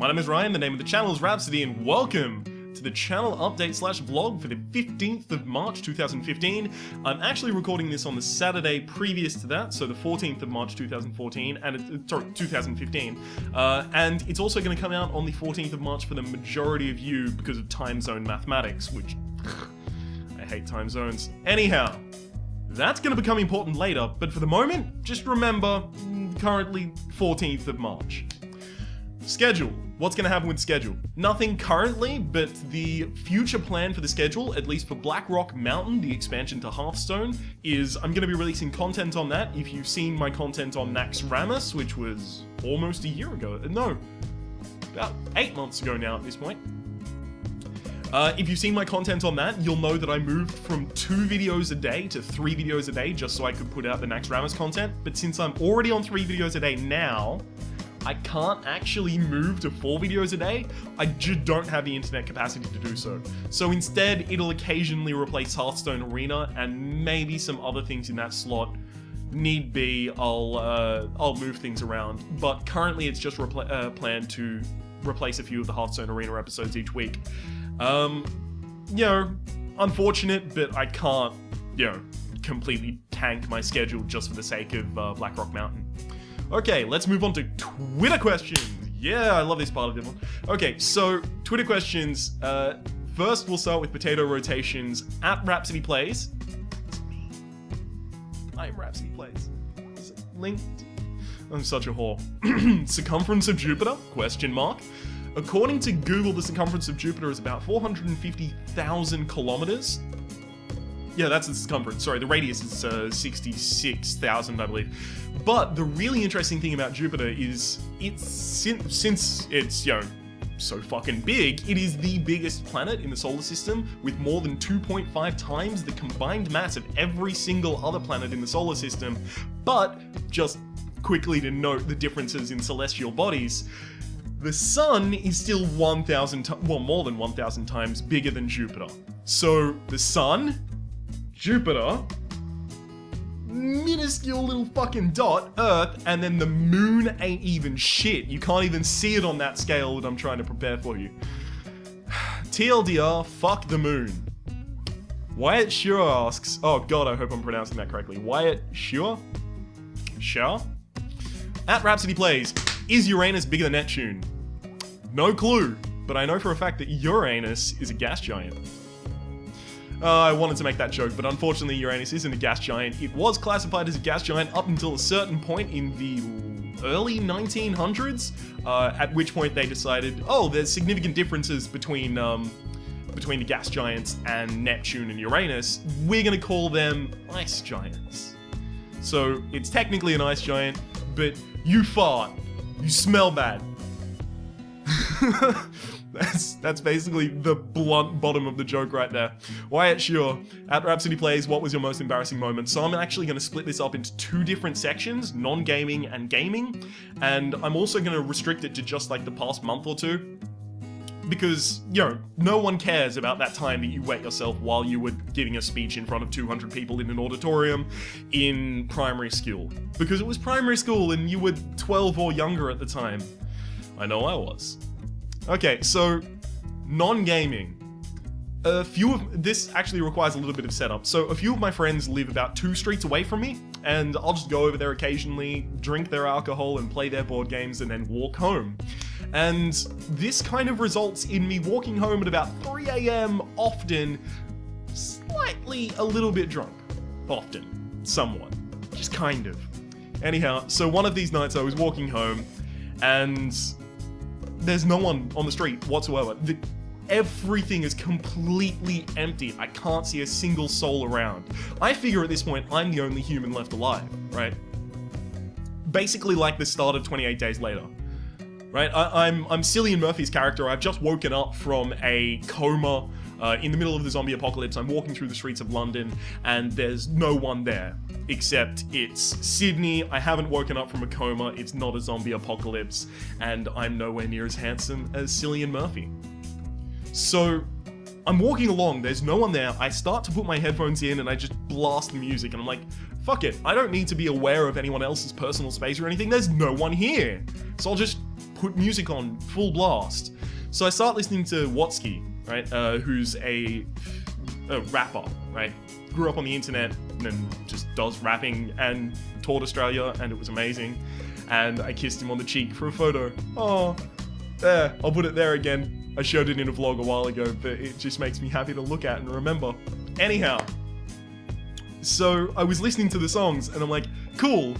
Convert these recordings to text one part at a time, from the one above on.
My name is Ryan, the name of the channel is Rhapsody, and welcome to the channel update / vlog for the 15th of March 2015. I'm actually recording this on the Saturday previous to that, so the 14th of March 2015, and 2015. And it's also going to come out on the 14th of March for the majority of you because of time zone mathematics, which I hate time zones. Anyhow, that's going to become important later, but for the moment, just remember, currently 14th of March. Schedule. What's going to happen with schedule? Nothing currently, but the future plan for the schedule, at least for Black Rock Mountain, the expansion to Hearthstone, is I'm going to be releasing content on that. If you've seen my content on Naxxramas, which was almost a year ago, no, about 8 months ago now at this point. If you've seen my content on that, you'll know that I moved from 2 videos a day to 3 videos a day just so I could put out the Naxxramas content. But since I'm already on 3 videos a day now, I can't actually move to 4 videos a day. I just don't have the internet capacity to do so. So instead, it'll occasionally replace Hearthstone Arena and maybe some other things in that slot. Need be, I'll move things around. But currently, it's just planned to replace a few of the Hearthstone Arena episodes each week. Unfortunate, but I can't, completely tank my schedule just for the sake of Black Rock Mountain. Okay, let's move on to Twitter questions. Yeah, I love this part of the one. Okay, so Twitter questions. First, we'll start with Potato Rotations at Rhapsody Plays. It's me. I'm Rhapsody Plays. Is it linked? I'm such a whore. Circumference of Jupiter? Question mark. According to Google, the circumference of Jupiter is about 450,000 kilometers. Yeah, that's the circumference. Sorry, the radius is 66,000, I believe. But the really interesting thing about Jupiter is since it's, so fucking big, it is the biggest planet in the solar system with more than 2.5 times the combined mass of every single other planet in the solar system. But just quickly to note the differences in celestial bodies, the Sun is still more than 1,000 times bigger than Jupiter. So the Sun, Jupiter, minuscule little fucking dot, Earth, and then the moon ain't even shit. You can't even see it on that scale that I'm trying to prepare for you. TLDR, fuck the moon. Wyatt Sure asks, oh god, I hope I'm pronouncing that correctly. Wyatt Sure? Sure? At Rhapsody Plays, is Uranus bigger than Neptune? No clue, but I know for a fact that Uranus is a gas giant. I wanted to make that joke, but unfortunately Uranus isn't a gas giant. It was classified as a gas giant up until a certain point in the early 1900s, at which point they decided, oh, there's significant differences between the gas giants and Neptune and Uranus. We're gonna call them ice giants. So it's technically an ice giant, but you fart, you smell bad. That's basically the blunt bottom of the joke right there. Wyatt Sure, at Rhapsody Plays, what was your most embarrassing moment? So I'm actually going to split this up into 2 different sections, non-gaming and gaming, and I'm also going to restrict it to just like the past month or 2. Because, no one cares about that time that you wet yourself while you were giving a speech in front of 200 people in an auditorium in primary school. Because it was primary school and you were 12 or younger at the time. I know I was. Okay, so non-gaming. This actually requires a little bit of setup. So a few of my friends live about 2 streets away from me, and I'll just go over there occasionally, drink their alcohol and play their board games and then walk home. And this kind of results in me walking home at about 3 a.m. often, slightly a little bit drunk. Often. Somewhat. Just kind of. Anyhow, so one of these nights I was walking home, and there's no one on the street whatsoever. Everything is completely empty. I can't see a single soul around. I figure at this point, I'm the only human left alive, right? Basically like the start of 28 Days Later, right? I'm Cillian Murphy's character. I've just woken up from a coma in the middle of the zombie apocalypse. I'm walking through the streets of London and there's no one there, except it's Sydney. I haven't woken up from a coma. It's not a zombie apocalypse, and I'm nowhere near as handsome as Cillian Murphy. So I'm walking along, there's no one there. I start to put my headphones in and I just blast the music and I'm like, fuck it. I don't need to be aware of anyone else's personal space or anything. There's no one here. So I'll just put music on full blast. So I start listening to Watsky, right, who's a rapper, right? Grew up on the internet and just does rapping and toured Australia, and it was amazing. And I kissed him on the cheek for a photo. Oh, there, I'll put it there again. I showed it in a vlog a while ago, but it just makes me happy to look at and remember. Anyhow, so I was listening to the songs and I'm like, cool,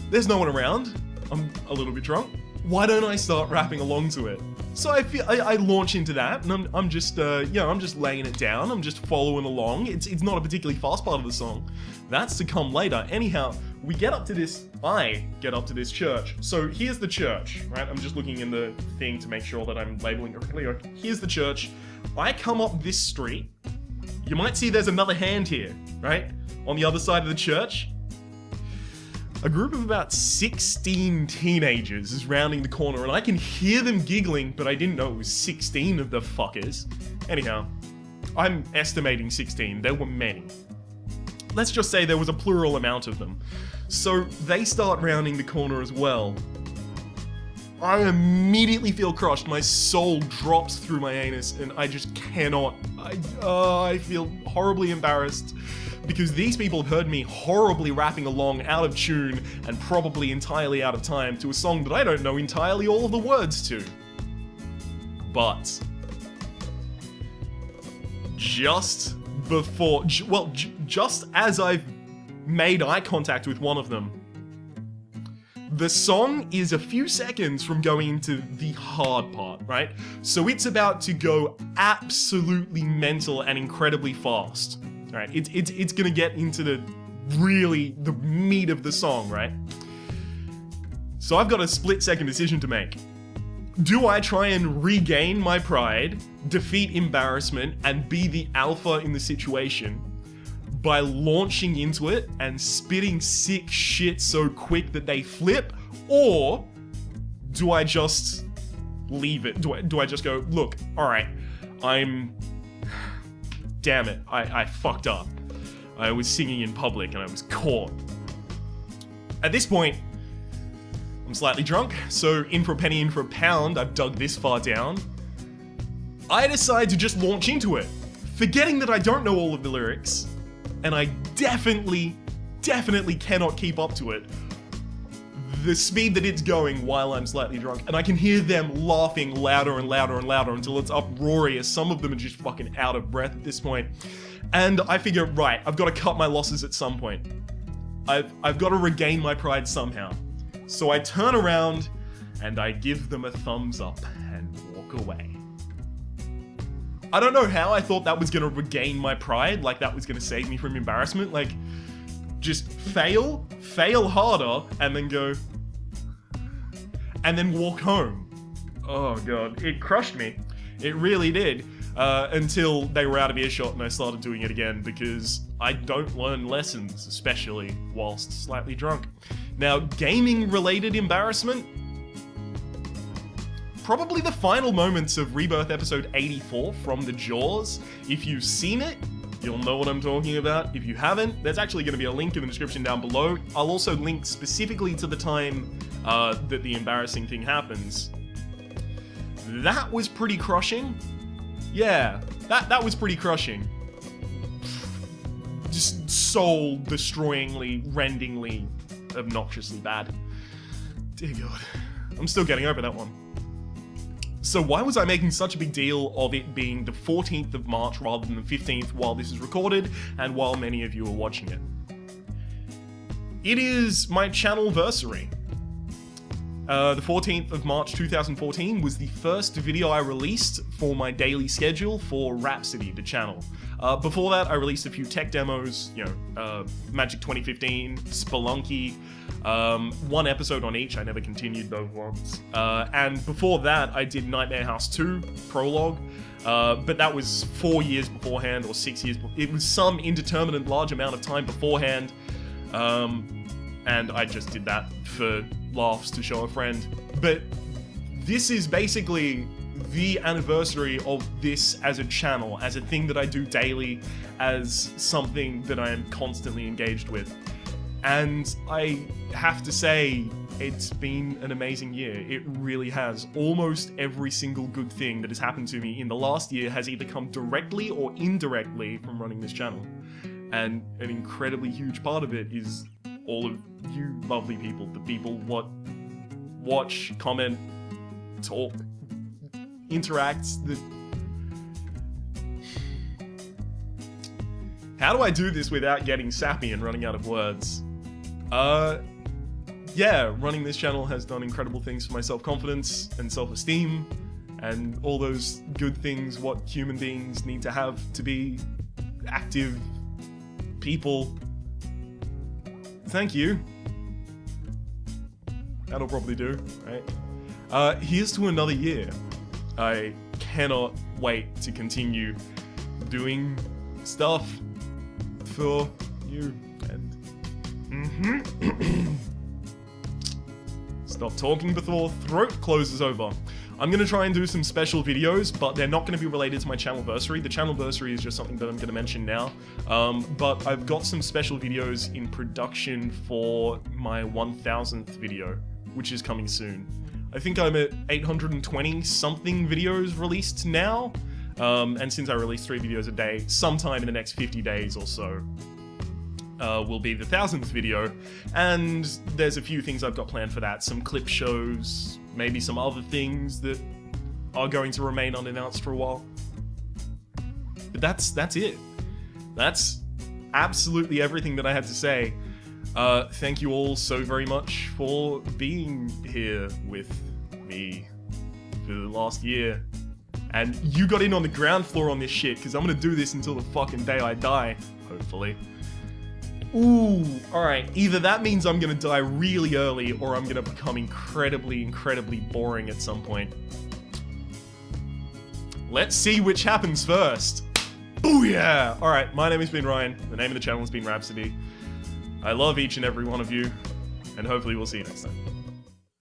there's no one around. I'm a little bit drunk. Why don't I start rapping along to it? So I launch into that, and I'm just I'm just laying it down. I'm just following along. It's not a particularly fast part of the song. That's to come later. Anyhow, I get up to this church. So here's the church, right? I'm just looking in the thing to make sure that I'm labeling it correctly. Here's the church. I come up this street. You might see there's another hand here, right? On the other side of the church. A group of about 16 teenagers is rounding the corner, and I can hear them giggling, but I didn't know it was 16 of the fuckers. Anyhow, I'm estimating 16. There were many. Let's just say there was a plural amount of them. So they start rounding the corner as well. I immediately feel crushed. My soul drops through my anus, and I just cannot. I feel horribly embarrassed. Because these people have heard me horribly rapping along out of tune and probably entirely out of time to a song that I don't know entirely all of the words to. But just as I've made eye contact with one of them, the song is a few seconds from going into the hard part, right? So it's about to go absolutely mental and incredibly fast. Right, it's gonna get into the meat of the song, right? So I've got a split-second decision to make. Do I try and regain my pride, defeat embarrassment, and be the alpha in the situation by launching into it and spitting sick shit so quick that they flip? Or do I just leave it? Do I just go, look, alright, damn it, I fucked up. I was singing in public and I was caught. At this point, I'm slightly drunk, so in for a penny, in for a pound, I've dug this far down. I decide to just launch into it, forgetting that I don't know all of the lyrics, and I definitely cannot keep up to it. The speed that it's going while I'm slightly drunk, and I can hear them laughing louder and louder and louder until it's uproarious. Some of them are just fucking out of breath at this point. And I figure, right, I've got to cut my losses at some point. I've got to regain my pride somehow. So I turn around and I give them a thumbs up and walk away. I don't know how I thought that was going to regain my pride, like that was going to save me from embarrassment. Like, just fail harder, and then go, and then walk home. Oh god, it crushed me. It really did. Until they were out of earshot and I started doing it again, because I don't learn lessons, especially whilst slightly drunk. Now, gaming-related embarrassment? Probably the final moments of Rebirth episode 84 from the Jaws. If you've seen it, you'll know what I'm talking about. If you haven't, there's actually going to be a link in the description down below. I'll also link specifically to the time that the embarrassing thing happens. That was pretty crushing. Yeah, that was pretty crushing. Just soul-destroyingly, rendingly, obnoxiously bad. Dear God. I'm still getting over that one. So why was I making such a big deal of it being the 14th of March rather than the 15th while this is recorded and while many of you are watching it? It is my Channelversary. The 14th of March 2014 was the first video I released for my daily schedule for Rhapsody, the channel. Before that, I released a few tech demos, Magic 2015, Spelunky, one episode on each. I never continued those ones. And before that, I did Nightmare House 2, Prologue, but that was 4 years beforehand, or 6 years before. It was some indeterminate large amount of time beforehand, and I just did that for laughs to show a friend. But this is basically the anniversary of this as a channel, as a thing that I do daily, as something that I am constantly engaged with. And I have to say, it's been an amazing year. It really has. Almost every single good thing that has happened to me in the last year has either come directly or indirectly from running this channel. And an incredibly huge part of it is all of you lovely people, the people what watch, comment, talk, interact. How do I do this without getting sappy and running out of words? Yeah, running this channel has done incredible things for my self-confidence and self-esteem and all those good things what human beings need to have to be active people. Thank you. That'll probably do, right? Here's to another year. I cannot wait to continue doing stuff for you and stop talking before throat closes over. I'm gonna try and do some special videos, but they're not gonna be related to my Channelversary. The Channelversary is just something that I'm gonna mention now. But I've got some special videos in production for my 1000th video, which is coming soon. I think I'm at 820 something videos released now. And since I release 3 videos a day, sometime in the next 50 days or so, will be the 1000th video. And there's a few things I've got planned for that. Some clip shows, maybe some other things that are going to remain unannounced for a while. But that's it. That's absolutely everything that I had to say. Thank you all so very much for being here with me for the last year. And you got in on the ground floor on this shit, because I'm gonna do this until the fucking day I die, hopefully. Ooh, alright. Either that means I'm gonna die really early, or I'm gonna become incredibly, incredibly boring at some point. Let's see which happens first. Ooh, yeah! Alright, my name has been Ryan. The name of the channel has been Rhapsody. I love each and every one of you, and hopefully we'll see you next time.